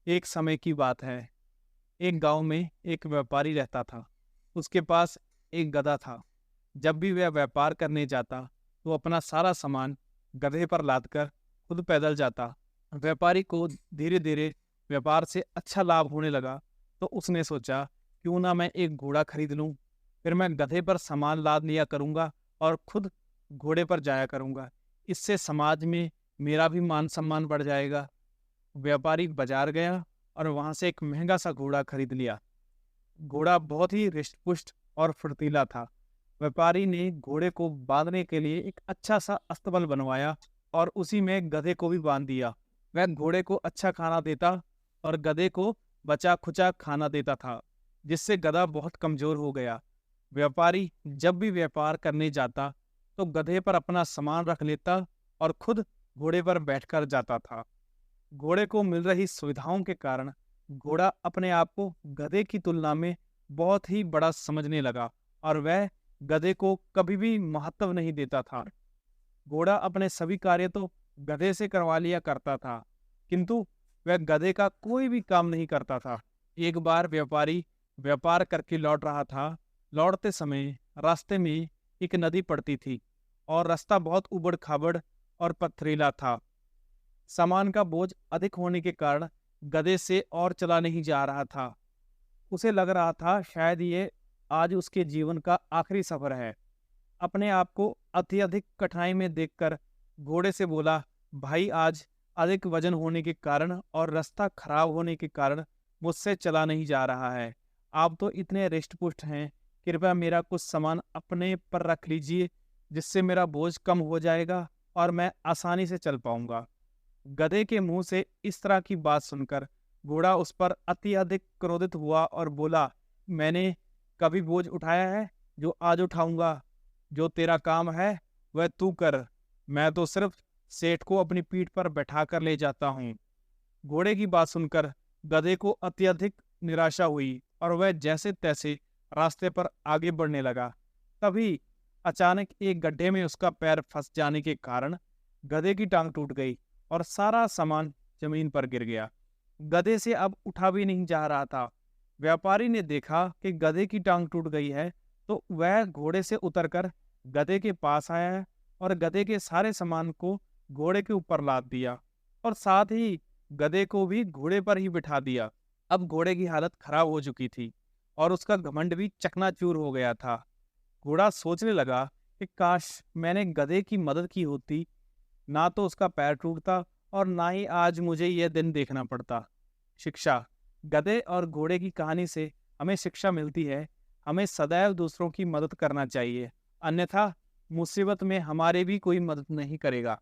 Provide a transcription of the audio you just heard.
एक समय की बात है। एक गांव में एक व्यापारी रहता था। उसके पास एक गधा था। जब भी वह व्यापार करने जाता तो अपना सारा सामान गधे पर लादकर खुद पैदल जाता। व्यापारी को धीरे धीरे व्यापार से अच्छा लाभ होने लगा, तो उसने सोचा क्यों ना मैं एक घोड़ा खरीद लूं। फिर मैं गधे पर सामान लाद लिया करूंगा और खुद घोड़े पर जाया करूंगा। इससे समाज में मेरा भी मान सम्मान बढ़ जाएगा। व्यापारी बाजार गया और वहां से एक महंगा सा घोड़ा खरीद लिया। घोड़ा बहुत ही हृष्ट-पुष्ट और फुर्तीला था। व्यापारी ने घोड़े को बांधने के लिए एक अच्छा सा अस्तबल बनवाया और उसी में गधे को भी बांध दिया। वह घोड़े को अच्छा खाना देता और गधे को बचा खुचा खाना देता था, जिससे गधा बहुत कमजोर हो गया। व्यापारी जब भी व्यापार करने जाता तो गधे पर अपना सामान रख लेता और खुद घोड़े पर बैठकर जाता था। घोड़े को मिल रही सुविधाओं के कारण घोड़ा अपने आप को गधे की तुलना में बहुत ही बड़ा समझने लगा और वह गधे को कभी भी महत्व नहीं देता था। घोड़ा अपने सभी कार्य तो गधे से करवा लिया करता था, किंतु वह गधे का कोई भी काम नहीं करता था। एक बार व्यापारी व्यापार करके लौट रहा था। लौटते समय रास्ते में एक नदी पड़ती थी और रास्ता बहुत उबड़ खाबड़ और पथरीला था। सामान का बोझ अधिक होने के कारण गधे से और चला नहीं जा रहा था। उसे लग रहा था शायद ये आज उसके जीवन का आखिरी सफर है। अपने आप को अत्यधिक कठिनाई में देखकर घोड़े से बोला, भाई आज अधिक वजन होने के कारण और रास्ता खराब होने के कारण मुझसे चला नहीं जा रहा है। आप तो इतने हृष्ट-पुष्ट हैं, कृपया मेरा कुछ सामान अपने पर रख लीजिए, जिससे मेरा बोझ कम हो जाएगा और मैं आसानी से चल पाऊंगा। गधे के मुंह से इस तरह की बात सुनकर घोड़ा उस पर अति अधिक क्रोधित हुआ और बोला, मैंने कभी बोझ उठाया है जो आज उठाऊंगा? जो तेरा काम है वह तू कर। मैं तो सिर्फ सेठ को अपनी पीठ पर बैठा कर ले जाता हूँ। घोड़े की बात सुनकर गधे को अत्यधिक निराशा हुई और वह जैसे तैसे रास्ते पर आगे बढ़ने लगा। तभी अचानक एक गड्ढे में उसका पैर फंस जाने के कारण गधे की टांग टूट गई और सारा सामान जमीन पर गिर गया। गधे से अब उठा भी नहीं जा रहा था। व्यापारी ने देखा कि गधे की टांग टूट गई है, तो वह घोड़े से उतरकर गधे के पास आया है और गधे के सारे सामान को घोड़े के ऊपर लाद दिया और साथ ही गधे को भी घोड़े पर ही बिठा दिया। अब घोड़े की हालत खराब हो चुकी थी और उसका घमंड भी चकनाचूर हो गया था। घोड़ा सोचने लगा कि काश मैंने गधे की मदद की होती, ना तो उसका पैर टूटता और ना ही आज मुझे यह दिन देखना पड़ता। शिक्षा। गधे और घोड़े की कहानी से हमें शिक्षा मिलती है, हमें सदैव दूसरों की मदद करना चाहिए, अन्यथा मुसीबत में हमारी भी कोई मदद नहीं करेगा।